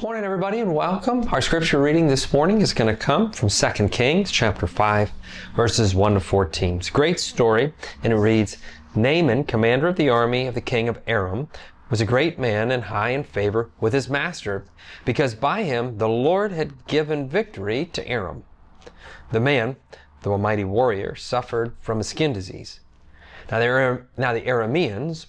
Morning, everybody, and welcome. Our scripture reading this morning is going to come from 2 Kings chapter 5, verses 1 to 14. It's a great story, and it reads, Naaman, commander of the army of the king of Aram, was a great man and high in favor with his master, because by him the Lord had given victory to Aram. The man, though a mighty warrior, suffered from a skin disease. Now the Arameans,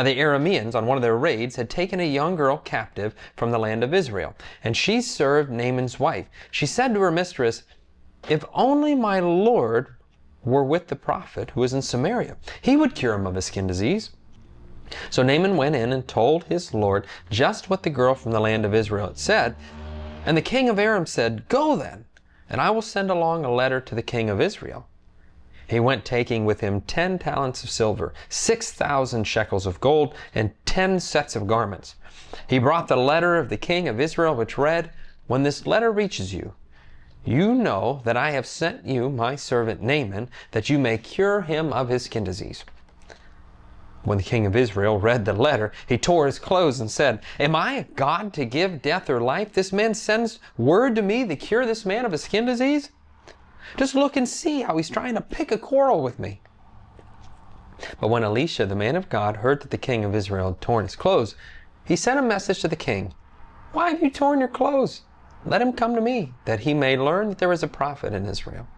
the Arameans, on one of their raids, had taken a young girl captive from the land of Israel, and she served Naaman's wife. She said to her mistress, "If only my Lord were with the prophet who is in Samaria, he would cure him of his skin disease." So Naaman went in and told his Lord just what the girl from the land of Israel had said. And the king of Aram said, "Go then, and I will send along a letter to the king of Israel." He went, taking with him 10 talents of silver, 6,000 shekels of gold, and 10 sets of garments. He brought the letter of the king of Israel, which read, "When this letter reaches you, you know that I have sent you my servant Naaman, that you may cure him of his skin disease." When the king of Israel read the letter, he tore his clothes and said, "Am I a God to give death or life? This man sends word to me to cure this man of his skin disease? Just look and see how he's trying to pick a quarrel with me." But when Elisha, the man of God, heard that the king of Israel had torn his clothes, he sent a message to the king, "Why have you torn your clothes? Let him come to me, that he may learn that there is a prophet in Israel."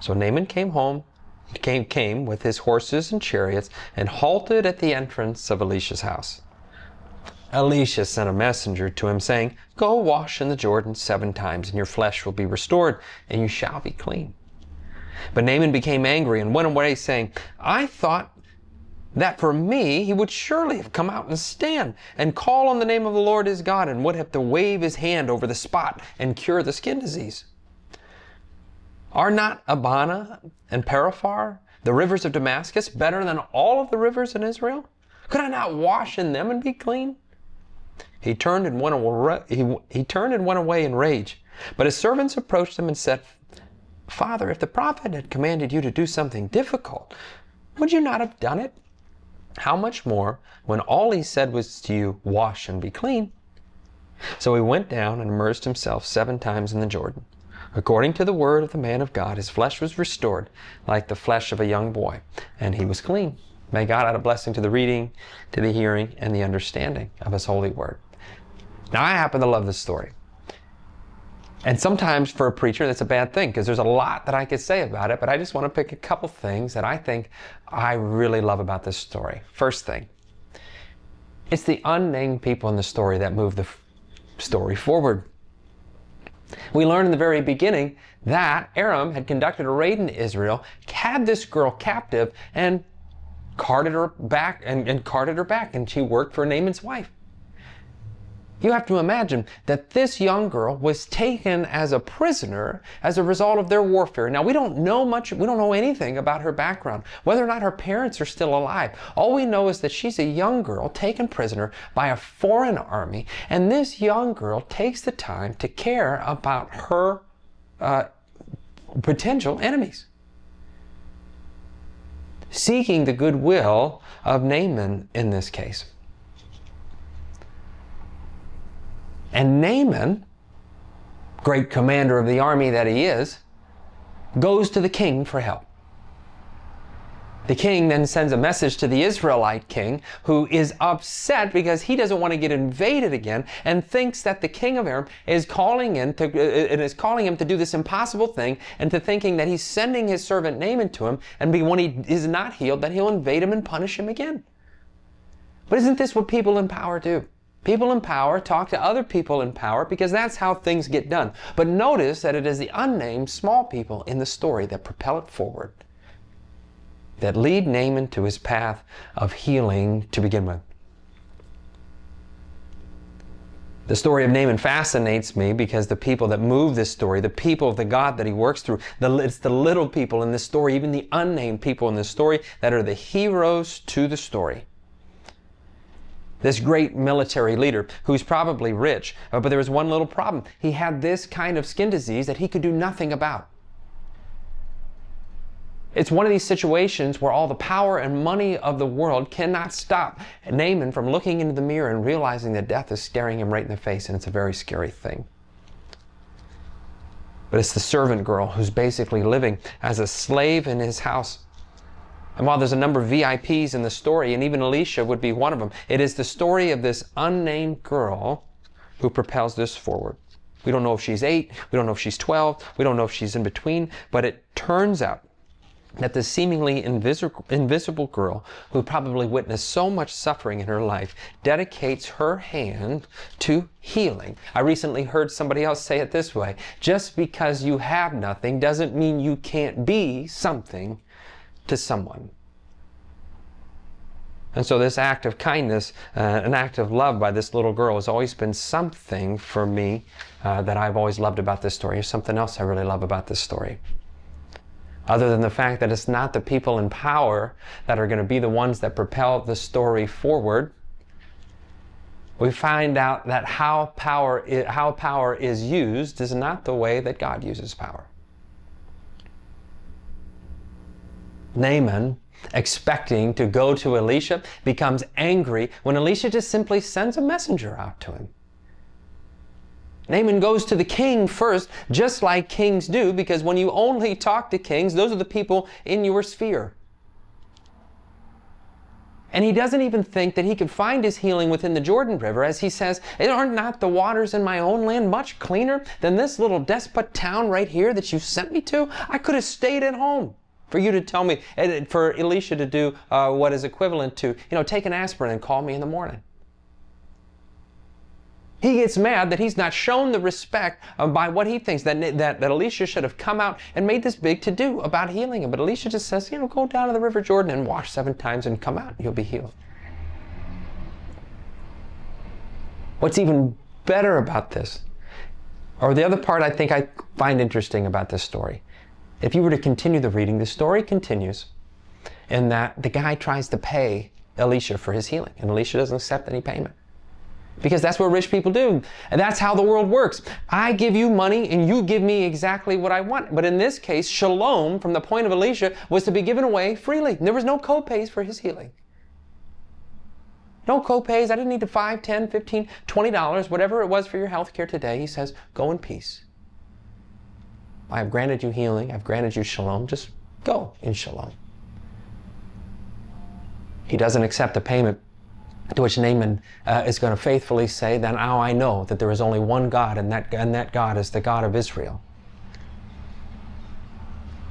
So Naaman came with his horses and chariots, and halted at the entrance of Elisha's house. Elisha sent a messenger to him, saying, "Go wash in the Jordan 7 times, and your flesh will be restored, and you shall be clean." But Naaman became angry and went away, saying, "I thought that for me he would surely have come out and stand, and call on the name of the Lord his God, and would have to wave his hand over the spot and cure the skin disease. Are not Abana and Paraphar, the rivers of Damascus, better than all of the rivers in Israel? Could I not wash in them and be clean?" He turned and went away in rage. But his servants approached him and said, "Father, if the prophet had commanded you to do something difficult, would you not have done it? How much more when all he said was to you, 'Wash and be clean'?" So he went down and immersed himself 7 times in the Jordan. According to the word of the man of God, his flesh was restored like the flesh of a young boy, and he was clean. May God add a blessing to the reading, to the hearing, and the understanding of his holy word. Now, I happen to love this story. And sometimes for a preacher, that's a bad thing, because there's a lot that I could say about it, but I just want to pick a couple things that I think I really love about this story. First thing, it's the unnamed people in the story that move the story forward. We learn in the very beginning that Aram had conducted a raid in Israel, had this girl captive, and carted her back, and she worked for Naaman's wife. You have to imagine that this young girl was taken as a prisoner as a result of their warfare. Now, we don't know anything about her background, whether or not her parents are still alive. All we know is that she's a young girl taken prisoner by a foreign army, and this young girl takes the time to care about her potential enemies, seeking the goodwill of Naaman in this case. And Naaman, great commander of the army that he is, goes to the king for help. The king then sends a message to the Israelite king, who is upset because he doesn't want to get invaded again, and thinks that the king of Aram is calling him to do this impossible thing, and to thinking that he's sending his servant Naaman to him, and when he is not healed, that he'll invade him and punish him again. But isn't this what people in power do? People in power talk to other people in power because that's how things get done. But notice that it is the unnamed small people in the story that propel it forward, that lead Naaman to his path of healing to begin with. The story of Naaman fascinates me because the people that move this story, the people of the God that he works through, it's the little people in this story, even the unnamed people in this story, that are the heroes to the story. This great military leader who's probably rich, but there was one little problem. He had this kind of skin disease that he could do nothing about. It's one of these situations where all the power and money of the world cannot stop Naaman from looking into the mirror and realizing that death is staring him right in the face, and it's a very scary thing. But it's the servant girl who's basically living as a slave in his house. And while there's a number of VIPs in the story, and even Elisha would be one of them, it is the story of this unnamed girl who propels this forward. We don't know if she's 8, we don't know if she's 12, we don't know if she's in between, but it turns out that the seemingly invisible girl who probably witnessed so much suffering in her life dedicates her hand to healing. I recently heard somebody else say it this way: just because you have nothing doesn't mean you can't be something to someone. And so this act of kindness, an act of love by this little girl, has always been something for me that I've always loved about this story. There's something else I really love about this story. Other than the fact that it's not the people in power that are going to be the ones that propel the story forward, we find out that how power is used is not the way that God uses power. Naaman, expecting to go to Elisha, becomes angry when Elisha just simply sends a messenger out to him. Naaman goes to the king first, just like kings do, because when you only talk to kings, those are the people in your sphere. And he doesn't even think that he could find his healing within the Jordan River, as he says, "Are not the waters in my own land much cleaner than this little despot town right here that you sent me to? I could have stayed at home for you to tell me," for Elisha to do what is equivalent to, take an aspirin and call me in the morning. He gets mad that he's not shown the respect by what he thinks, that Elisha should have come out and made this big to-do about healing him. But Elisha just says, go down to the River Jordan and wash 7 times and come out and you'll be healed. What's even better about this, or the other part I think I find interesting about this story, if you were to continue the reading, the story continues in that the guy tries to pay Elisha for his healing, and Elisha doesn't accept any payment. Because that's what rich people do. And that's how the world works. I give you money and you give me exactly what I want. But in this case, shalom, from the point of Elisha, was to be given away freely. There was no co-pays for his healing. No co-pays. I didn't need the $5, $10, $15, $20, whatever it was for your health care today. He says, go in peace. I have granted you healing. I've granted you shalom. Just go in shalom. He doesn't accept the payment, to which Naaman is going to faithfully say, then now I know that there is only one God, and that God is the God of Israel.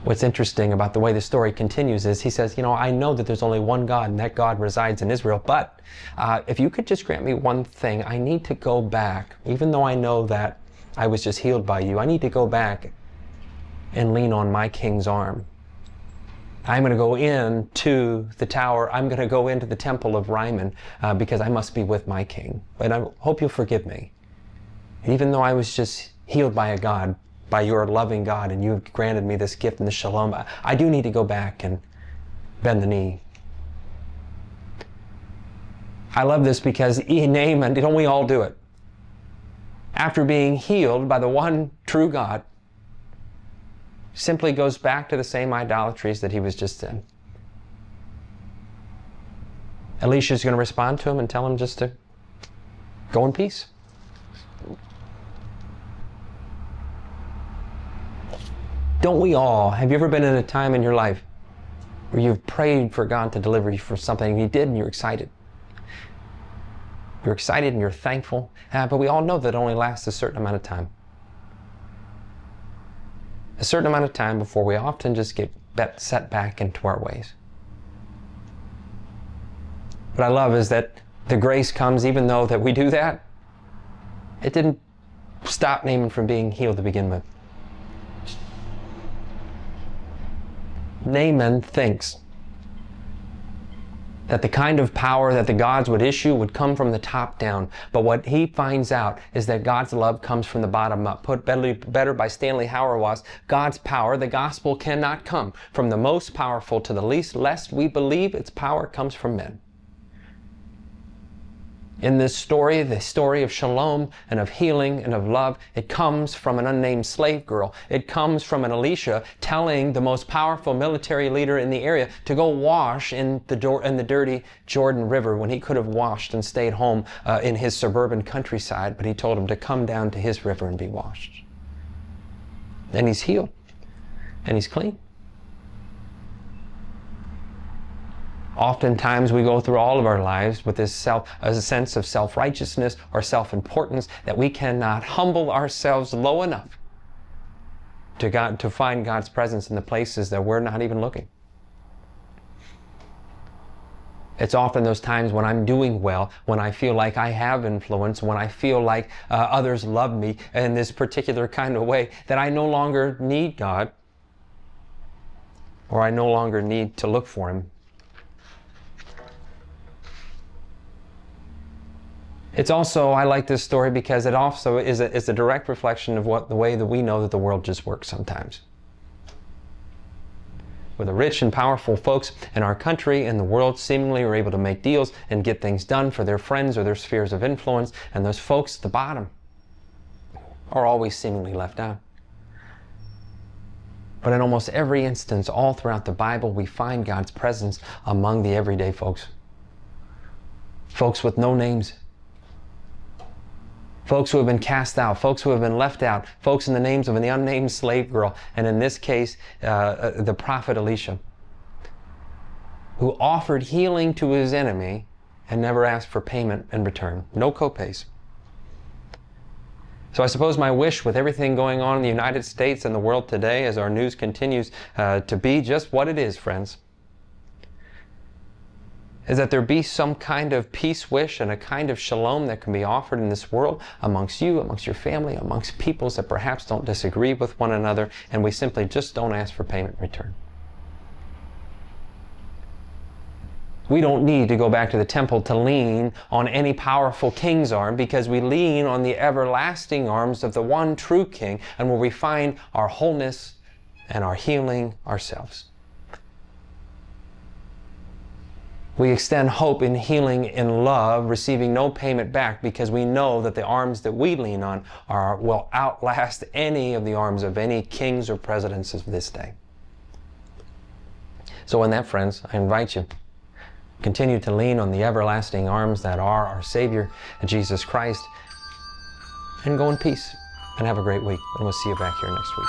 What's interesting about the way the story continues is he says, I know that there's only one God, and that God resides in Israel, but if you could just grant me one thing, I need to go back, even though I know that I was just healed by you, I need to go back and lean on my king's arm. I'm going to go into the tower. I'm going to go into the temple of Rimmon because I must be with my king. And I hope you'll forgive me. Even though I was just healed by a God, by your loving God, and you've granted me this gift and the shalom, I do need to go back and bend the knee. I love this because Naaman, don't we all do it? After being healed by the one true God, simply goes back to the same idolatries that he was just in. Elisha's going to respond to him and tell him just to go in peace. Don't we all? Have you ever been in a time in your life where you've prayed for God to deliver you from something, and He did, and you're excited? You're excited and you're thankful, but we all know that it only lasts a certain amount of time. A certain amount of time before we often just get set back into our ways. What I love is that the grace comes even though that we do that. It didn't stop Naaman from being healed to begin with. Naaman thinks that the kind of power that the gods would issue would come from the top down. But what he finds out is that God's love comes from the bottom up. Put better by Stanley Hauerwas, God's power, the gospel cannot come from the most powerful to the least, lest we believe its power comes from men. In this story, the story of shalom and of healing and of love, it comes from an unnamed slave girl. It comes from an Elisha telling the most powerful military leader in the area to go wash in the dirty Jordan River when he could have washed and stayed home in his suburban countryside, but he told him to come down to his river and be washed. And he's healed. And he's clean. Oftentimes we go through all of our lives with this a sense of self-righteousness or self-importance that we cannot humble ourselves low enough to find God's presence in the places that we're not even looking. It's often those times when I'm doing well, when I feel like I have influence, when I feel like others love me in this particular kind of way, that I no longer need God, or I no longer need to look for Him. It's also, I like this story because it also is a direct reflection of the way that we know that the world just works sometimes. Where the rich and powerful folks in our country and the world seemingly are able to make deals and get things done for their friends or their spheres of influence, and those folks at the bottom are always seemingly left out. But in almost every instance, all throughout the Bible, we find God's presence among the everyday folks. Folks with no names. Folks who have been cast out, folks who have been left out, folks in the names of the unnamed slave girl, and in this case, the prophet Elisha, who offered healing to his enemy and never asked for payment in return. No co-pays. So I suppose my wish with everything going on in the United States and the world today, as our news continues to be just what it is, friends, is that there be some kind of peace wish and a kind of shalom that can be offered in this world amongst you, amongst your family, amongst peoples that perhaps don't disagree with one another, and we simply just don't ask for payment in return. We don't need to go back to the temple to lean on any powerful king's arm, because we lean on the everlasting arms of the one true King, and where we find our wholeness and our healing ourselves. We extend hope in healing in love, receiving no payment back, because we know that the arms that we lean on will outlast any of the arms of any kings or presidents of this day. So in that, friends, I invite you, continue to lean on the everlasting arms that are our Savior, Jesus Christ, and go in peace, and have a great week. And we'll see you back here next week.